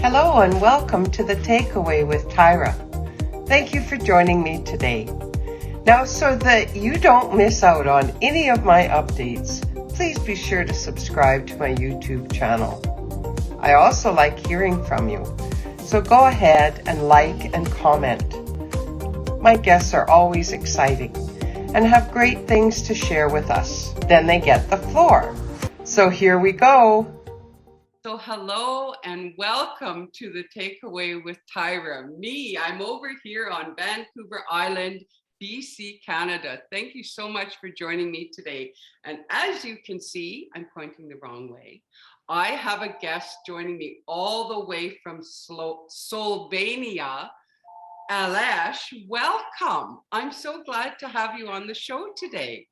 Hello and welcome to The Takeaway with Tyra. Thank you for joining me today. Now, so that you don't miss out on any of my updates, please be sure to subscribe to my YouTube channel. I also like hearing from you, so go ahead and like and comment. My guests are always exciting and have great things to share with us. Then they get the floor. So here we go. So hello and welcome to The Takeaway with Tyra. I'm over here on Vancouver Island, BC, Canada. Thank you so much for joining me today. And as you can see, I'm pointing the wrong way. I have a guest joining me all the way from Slovenia. Aleš, welcome. I'm so glad to have you on the show today.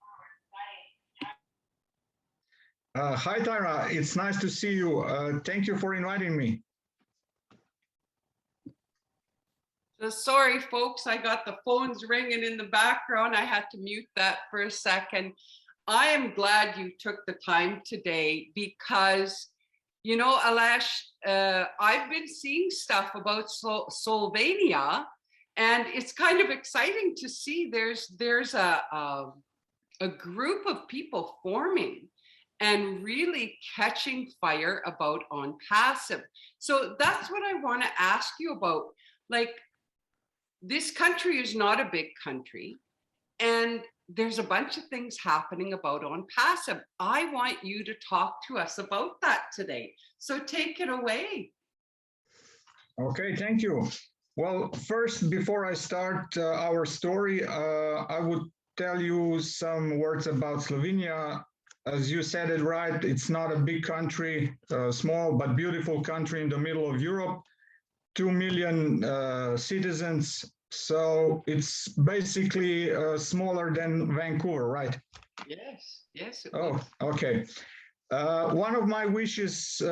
Hi, Tyra. It's nice to see you. Thank you for inviting me. So sorry, folks, I got the phones ringing in the background. I had to mute that for a second. I am glad you took the time today because, you know, Aleš, I've been seeing stuff about Slovenia, and it's kind of exciting to see there's a group of people forming and really catching fire about ONPASSIVE. So that's what I want to ask you about. Like, this country is not a big country, and there's a bunch of things happening about ONPASSIVE. I want you to talk to us about that today. So take it away. Okay, thank you. Well, first, before I start our story, I would tell you some words about Slovenia. As you said it right, it's not a big country, small but beautiful country in the middle of Europe, 2 million citizens. So it's basically smaller than Vancouver, right? Yes. Oh, okay. One of my wishes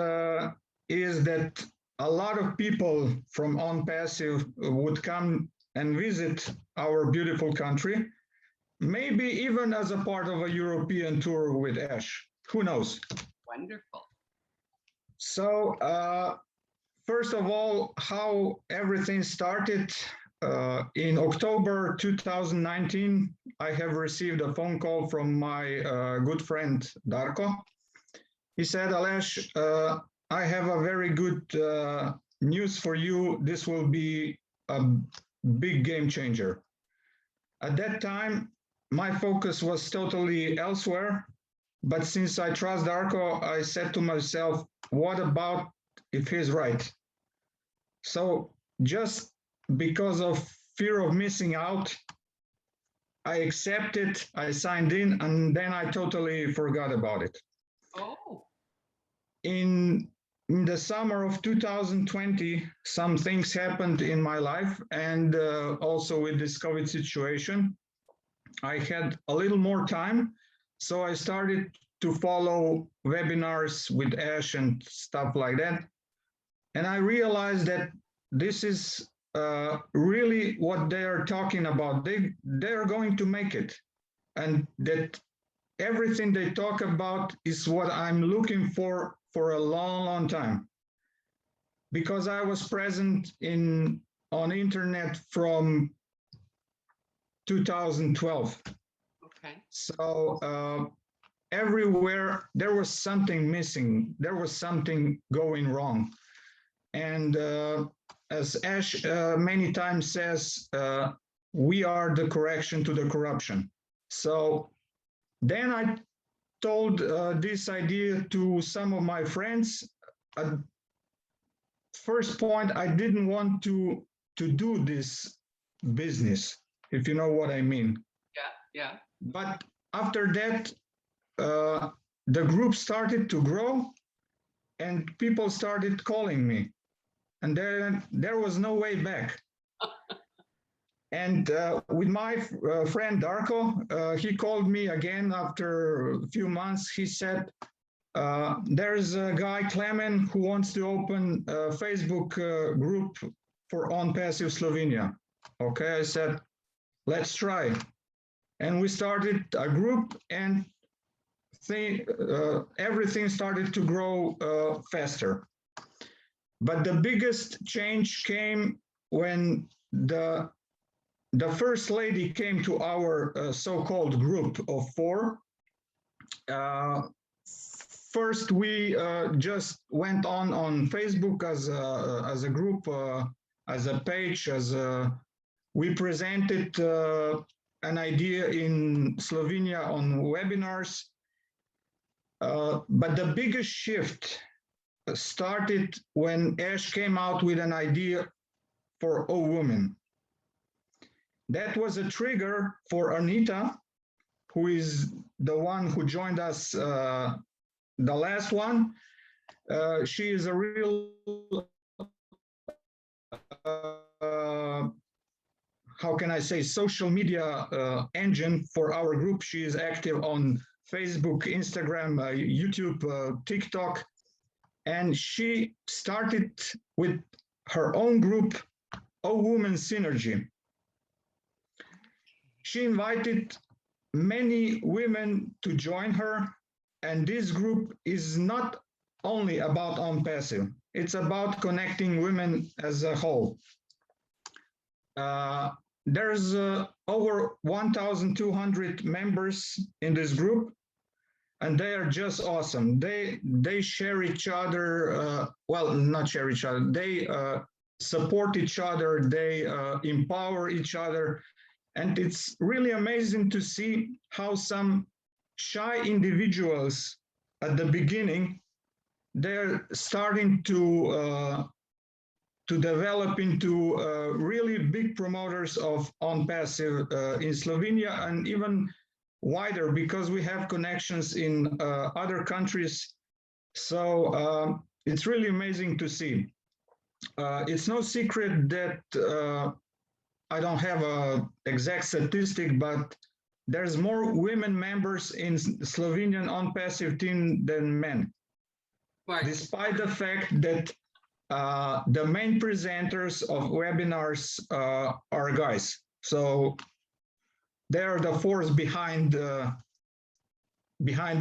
is that a lot of people from ONPASSIVE would come and visit our beautiful country. Maybe even as a part of a European tour with Ash. Who knows? Wonderful. So, first of all, how everything started. In October 2019, I have received a phone call from my good friend, Darko. He said, Aleš, I have a very good news for you. This will be a big game changer. At that time, my focus was totally elsewhere, but since I trust Darko, I said to myself, what about if he's right? So just because of fear of missing out, I accepted, I signed in, and then I totally forgot about it. Oh. In the summer of 2020, some things happened in my life, and also with this COVID situation. I had a little more time, so I started to follow webinars with Ash and stuff like that. And I realized that this is really what they are talking about. They're going to make it. And that everything they talk about is what I'm looking for a long, long time. Because I was present on internet from 2012. Okay. So everywhere there was something missing. There was something going wrong. And as Ash many times says, we are the correction to the corruption. So then I told this idea to some of my friends. At first point, I didn't want to do this business, if you know what I mean. Yeah. But after that, the group started to grow and people started calling me. And then there was no way back. And with my friend Darko, he called me again after a few months. He said, there's a guy, Klemen, who wants to open a Facebook group for ONPASSIVE Slovenia. Okay, I said, let's try. And we started a group, and everything started to grow faster. But the biggest change came when the first lady came to our so-called group of four. First, we just went on Facebook as a group, as a page, we presented an idea in Slovenia on webinars. But the biggest shift started when Ash came out with an idea for all women. That was a trigger for Anita, who is the one who joined us, the last one. She is a real, how can I say, social media engine for our group. She is active on Facebook, Instagram, YouTube, TikTok. And she started with her own group, O Women Synergy. She invited many women to join her, and this group is not only about ONPASSIVE, it's about connecting women as a whole. There's over 1,200 members in this group, and they are just awesome. They share each other, well, not share each other, they support each other, they empower each other. And it's really amazing to see how some shy individuals at the beginning, they're starting to develop into really big promoters of ONPASSIVE in Slovenia and even wider, because we have connections in other countries. So it's really amazing to see. It's no secret that I don't have an exact statistic, but there's more women members in Slovenian ONPASSIVE team than men. Right. Despite the fact that the main presenters of webinars are guys. So they're the force behind the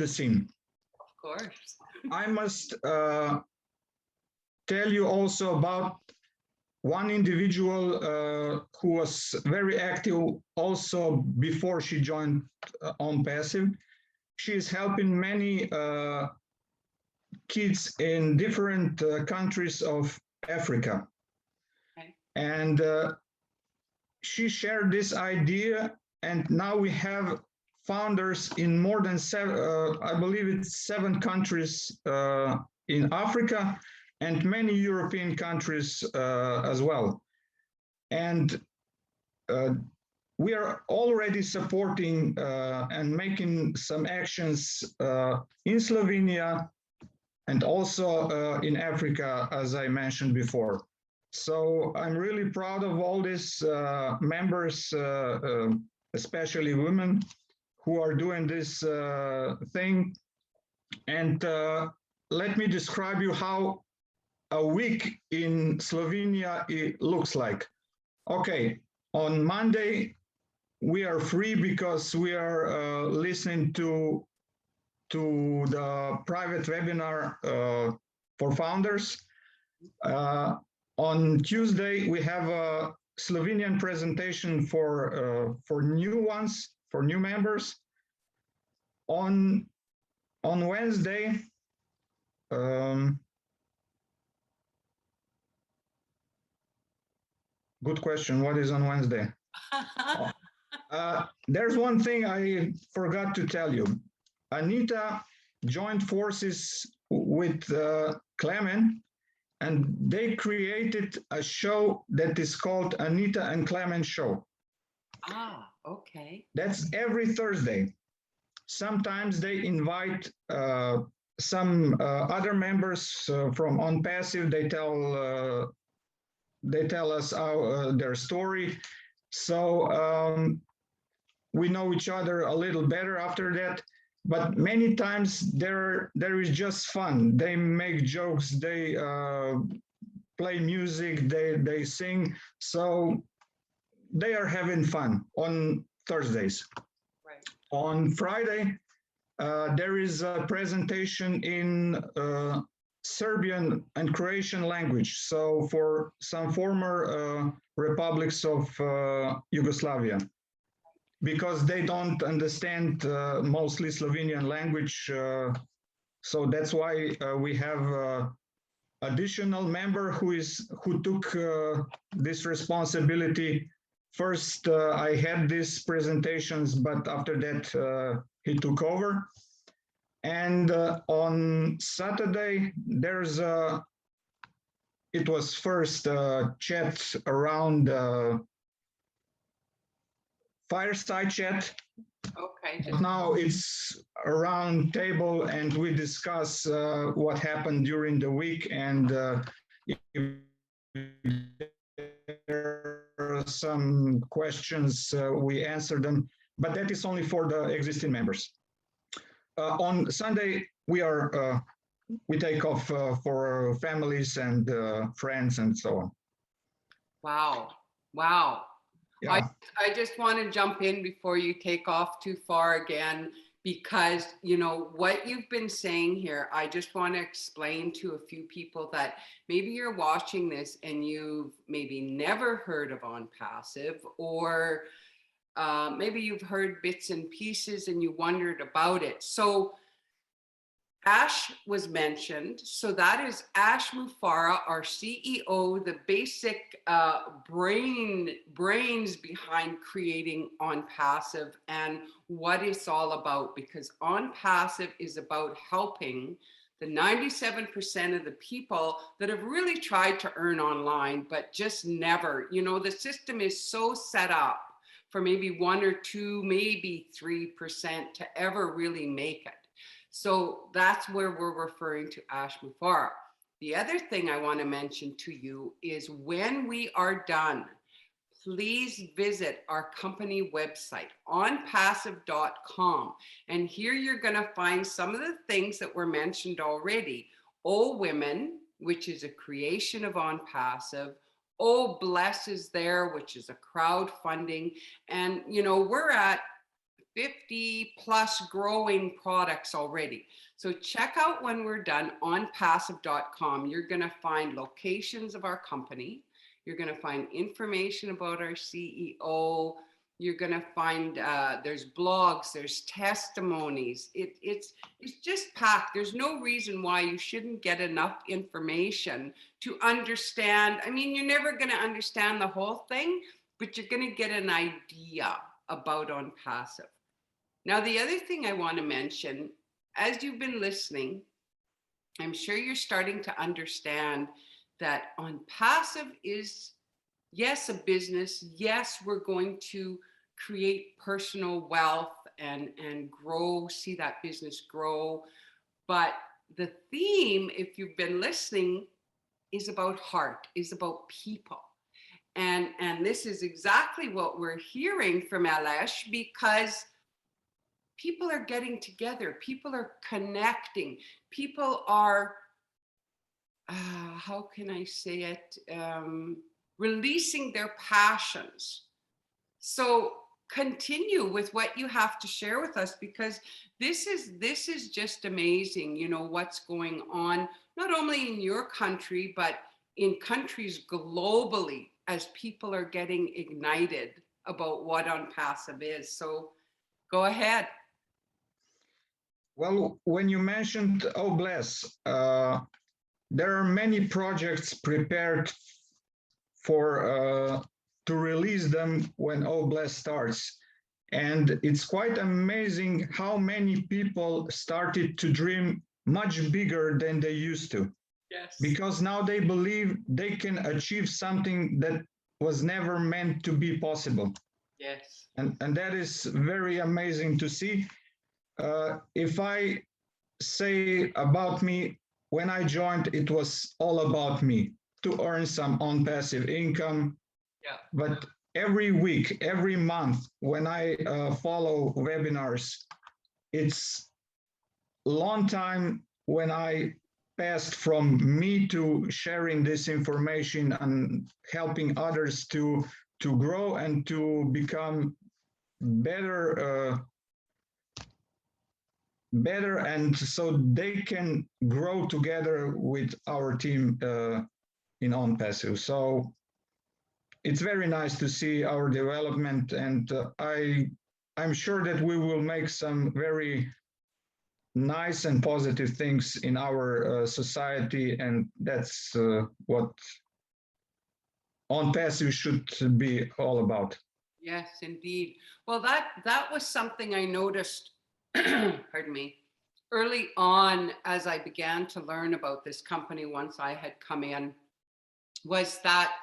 scene. Of course. I must tell you also about one individual who was very active also before she joined ONPASSIVE. She is helping many kids in different countries of Africa. Okay. And she shared this idea, and now we have founders in more than I believe it's 7 countries in Africa, and many European countries as well. And we are already supporting and making some actions in Slovenia and also in Africa, as I mentioned before. So I'm really proud of all these members, especially women, who are doing this thing. And let me describe you how a week in Slovenia it looks like. Okay, on Monday we are free because we are listening to the private webinar for founders. On Tuesday we have a Slovenian presentation for new ones, for new members. On Wednesday, good question. What is on Wednesday? There's one thing I forgot to tell you. Anita joined forces with Clement, and they created a show that is called Anita and Clement Show. Ah, okay. That's every Thursday. Sometimes they invite some other members from ONPASSIVE. They tell us their story. So we know each other a little better after that. But many times there is just fun. They make jokes, they play music, they sing. So they are having fun on Thursdays. Right. On Friday, there is a presentation in Serbian and Croatian language. So for some former republics of Yugoslavia, because they don't understand mostly Slovenian language. So that's why we have additional member who took this responsibility. First, I had these presentations, but after that, he took over. And on Saturday, it was first chat around fireside chat. Okay. Now it's a round table and we discuss what happened during the week, and if there are some questions, we answer them, but that is only for the existing members. On Sunday, we take off for families and friends and so on. Wow. Yeah. I just want to jump in before you take off too far again, because what you've been saying here, I just want to explain to a few people that maybe you're watching this and you've maybe never heard of ONPASSIVE, or maybe you've heard bits and pieces and you wondered about it. So Ash was mentioned. So that is Ash Mufara, our CEO, the basic brains behind creating ONPASSIVE and what it's all about, because ONPASSIVE is about helping the 97% of the people that have really tried to earn online, but just never, the system is so set up for maybe 1 or 2, maybe 3% to ever really make it. So that's where we're referring to Ash Mufara. The other thing I want to mention to you is when we are done, please visit our company website, onpassive.com. And here you're going to find some of the things that were mentioned already. Oh Women, which is a creation of ONPASSIVE. Oh Bless is there, which is a crowdfunding. And, we're at 50 plus growing products already. So check out when we're done onpassive.com. You're going to find locations of our company. You're going to find information about our CEO. You're going to find there's blogs, there's testimonies. It's just packed. There's no reason why you shouldn't get enough information to understand. I mean, you're never going to understand the whole thing, but you're going to get an idea about ONPASSIVE. Now, the other thing I want to mention, as you've been listening, I'm sure you're starting to understand that ONPASSIVE is, yes, a business. Yes, we're going to create personal wealth and grow, see that business grow. But the theme, if you've been listening, is about heart, is about people. And this is exactly what we're hearing from Alesh, because people are getting together, people are connecting, people are, how can I say it, releasing their passions. So continue with what you have to share with us, because this is just amazing, what's going on, not only in your country, but in countries globally, as people are getting ignited about what ONPASSIVE is. So go ahead. Well, when you mentioned Oh Bless, there are many projects prepared for to release them when Oh Bless starts. And it's quite amazing how many people started to dream much bigger than they used to. Yes. Because now they believe they can achieve something that was never meant to be possible. Yes. And that is very amazing to see. If I say about me, when I joined, it was all about me, to earn some ONPASSIVE income. Yeah. But every week, every month, when I follow webinars, it's long time when I passed from me to sharing this information and helping others to grow and to become better better, and so they can grow together with our team in ONPASSIVE. So it's very nice to see our development, and I'm sure that we will make some very nice and positive things in our society, and that's what ONPASSIVE should be all about. Yes, indeed. Well, that was something I noticed, pardon me, early on as I began to learn about this company once I had come in, was that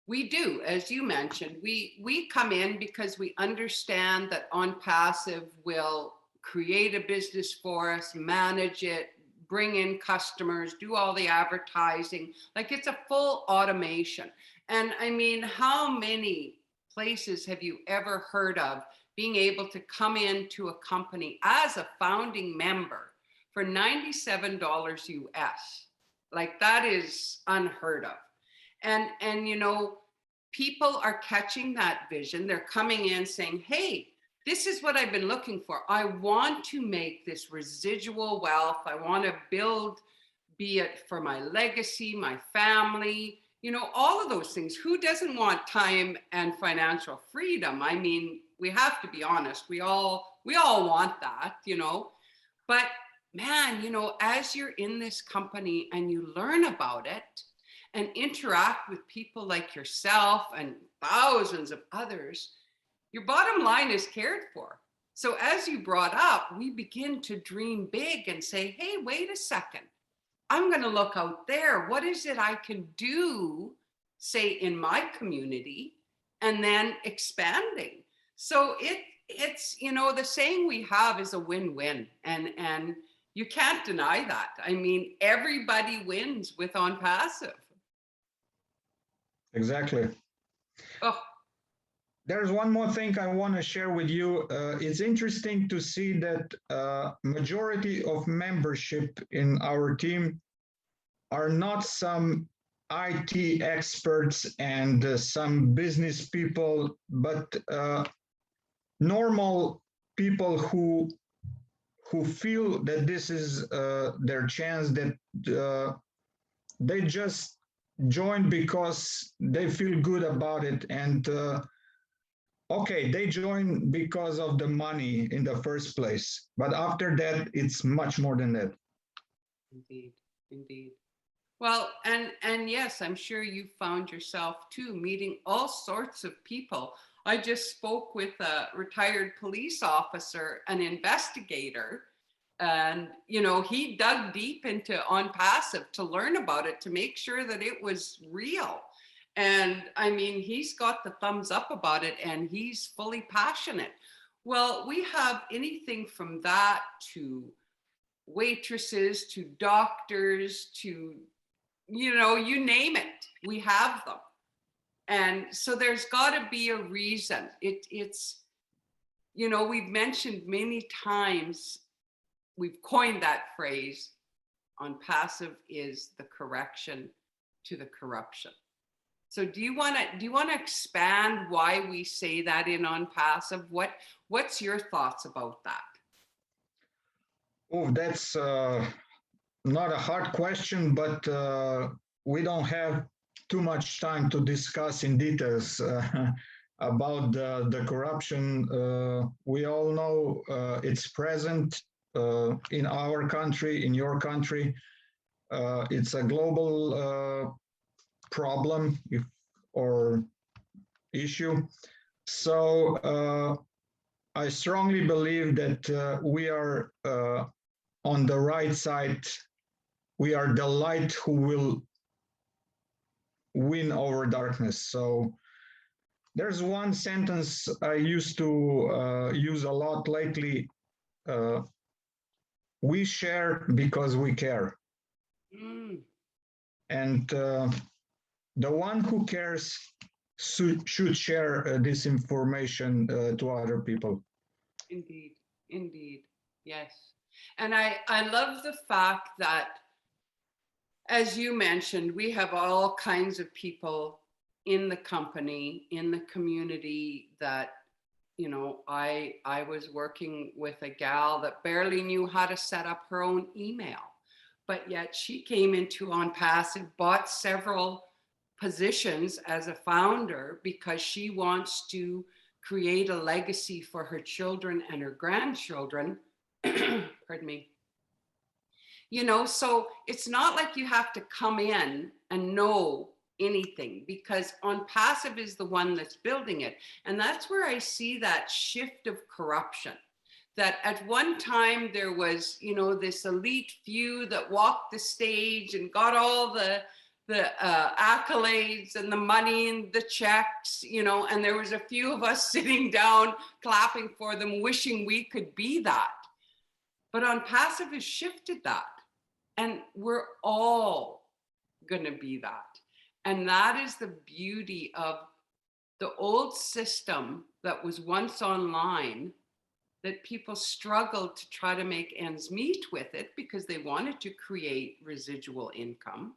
we do, as you mentioned, we come in because we understand that ONPASSIVE will create a business for us, manage it, bring in customers, do all the advertising. Like, it's a full automation. And I mean, how many places have you ever heard of being able to come into a company as a founding member for $97 US? Like, that is unheard of. And you know, people are catching that vision. They're coming in saying, hey, this is what I've been looking for. I want to make this residual wealth. I want to build, be it for my legacy, my family, you know, all of those things. Who doesn't want time and financial freedom? I mean, we have to be honest. We all want that, you know. But man, you know, as you're in this company and you learn about it and interact with people like yourself and thousands of others, your bottom line is cared for. So as you brought up, we begin to dream big and say, hey, wait a second. I'm going to look out there. What is it I can do, say, in my community, and then expanding? So it's, you know, the saying we have is a win-win, and you can't deny that. I mean, everybody wins with ONPASSIVE. Exactly. Oh. There's one more thing I want to share with you. It's interesting to see that majority of membership in our team are not some IT experts and some business people, but normal people who feel that this is their chance, that they just join because they feel good about it, and okay, they join because of the money in the first place, but after that, it's much more than that. Indeed, indeed. Well, and yes, I'm sure you found yourself too meeting all sorts of people. I just spoke with a retired police officer, an investigator, and you know, he dug deep into ONPASSIVE to learn about it, to make sure that it was real. And I mean, he's got the thumbs up about it, and he's fully passionate. Well, we have anything from that to waitresses, to doctors, to, you know, you name it, we have them. And so there's got to be a reason. It's, you know, we've mentioned many times, we've coined that phrase, ONPASSIVE is the correction to the corruption. So do you want to expand why we say that in ONPASSIVE? What's your thoughts about that? Oh, that's not a hard question, but we don't have too much time to discuss in details about the corruption. We all know it's present in our country, in your country. It's a global problem or issue. So I strongly believe that we are on the right side. We are the light who will win over darkness. So there's one sentence I used to use a lot lately. We share because we care. Mm. And the one who cares should share this information to other people. Indeed, indeed, yes. And I love the fact that, as you mentioned, we have all kinds of people in the company, in the community, that you know, I was working with a gal that barely knew how to set up her own email, but yet she came into ONPASSIVE, bought several positions as a founder because she wants to create a legacy for her children and her grandchildren. Pardon me. You know, so it's not like you have to come in and know anything, because ONPASSIVE is the one that's building it. And that's where I see that shift of corruption. That at one time there was, you know, this elite few that walked the stage and got all the accolades and the money and the checks, you know, and there was a few of us sitting down clapping for them, wishing we could be that. But ONPASSIVE has shifted that. And we're all going to be that. And that is the beauty of the old system that was once online, that people struggled to try to make ends meet with it because they wanted to create residual income.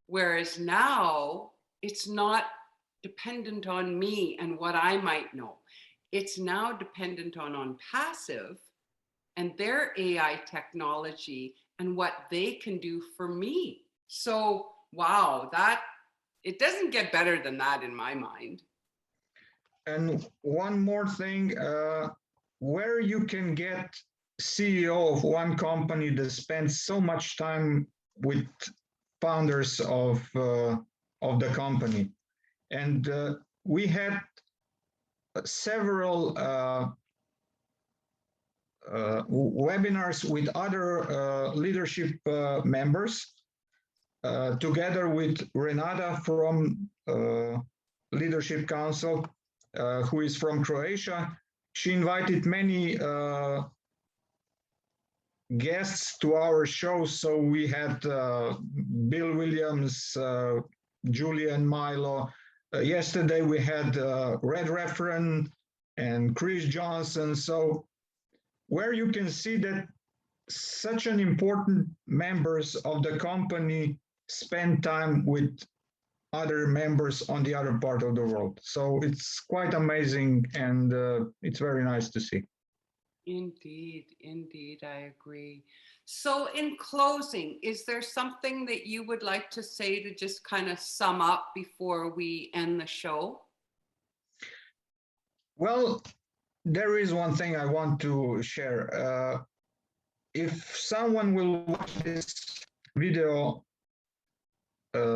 Whereas now it's not dependent on me and what I might know. It's now dependent on ONPASSIVE and their AI technology and what they can do for me. So, wow, that it doesn't get better than that in my mind. And one more thing, where you can get CEO of one company that spends so much time with founders of the company, and we had several webinars with other leadership members, together with Renata from Leadership Council, who is from Croatia. She invited many guests to our show. So we had Bill Williams, Julian Milo. Yesterday we had Red Referen and Chris Johnson. So where you can see that such an important members of the company spend time with other members on the other part of the world. So it's quite amazing, and it's very nice to see. Indeed, indeed, I agree. So in closing, is there something that you would like to say to just kind of sum up before we end the show? Well, there is one thing I want to share. If someone will watch this video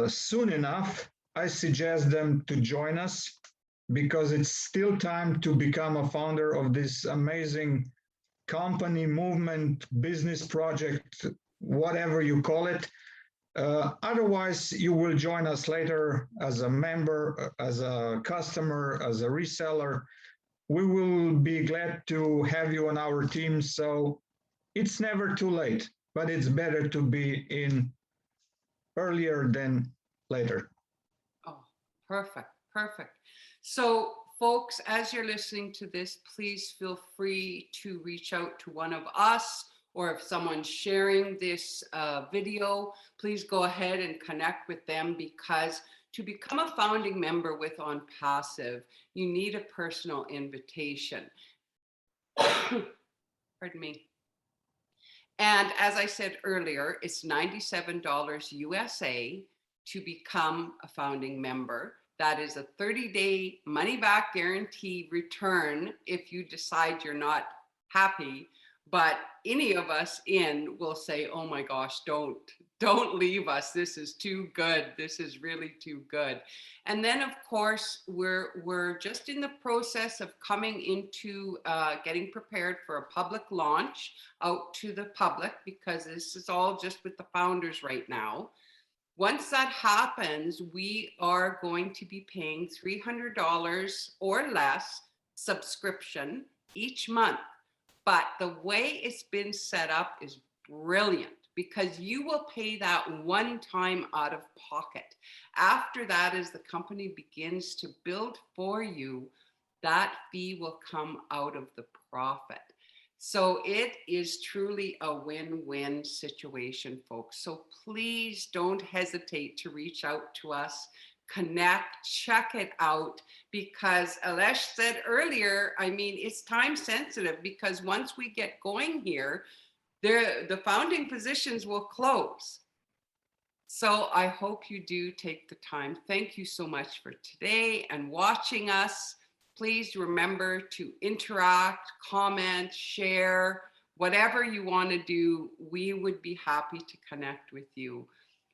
soon enough, I suggest them to join us, because it's still time to become a founder of this amazing company, movement, business project, whatever you call it. Otherwise, you will join us later as a member, as a customer, as a reseller. We will be glad to have you on our team. So it's never too late, but it's better to be in earlier than later. Oh, perfect, perfect. So folks, as you're listening to this, please feel free to reach out to one of us, or if someone's sharing this video, please go ahead and connect with them, because to become a founding member with ONPASSIVE, you need a personal invitation. Pardon me. And as I said earlier, it's $97 USA to become a founding member. That is a 30-day money-back guarantee return if you decide you're not happy. But any of us in will say, oh my gosh, don't leave us. This is too good. This is really too good. And then of course, we're just in the process of coming into getting prepared for a public launch out to the public, because this is all just with the founders right now. Once that happens, we are going to be paying $300 or less subscription each month. But the way it's been set up is brilliant, because you will pay that one time out of pocket. After that, as the company begins to build for you, that fee will come out of the profit. So it is truly a win-win situation, folks. So please don't hesitate to reach out to us. connect, check it out, because Alesh said earlier, I mean, it's time sensitive, because once we get going here, the founding positions will close. So I hope you do take the time. Thank you so much for today and watching us. Please remember to interact, comment, share, whatever you want to do. We would be happy to connect with you.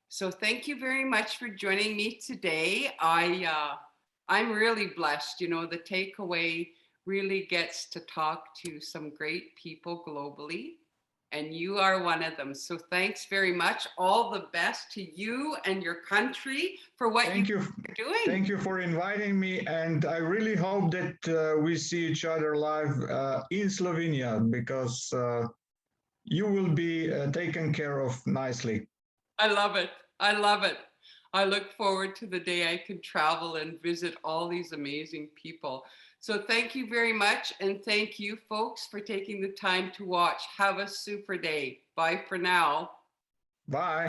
So thank you very much for joining me today. I'm really blessed. You know, the takeaway really gets to talk to some great people globally, and you are one of them. So thanks very much. All the best to you and your country for what you're doing. Thank you for inviting me. And I really hope that we see each other live in Slovenia, because you will be taken care of nicely. I love it. I love it. I look forward to the day I can travel and visit all these amazing people. So thank you very much. And thank you folks for taking the time to watch. Have a super day. Bye for now. Bye.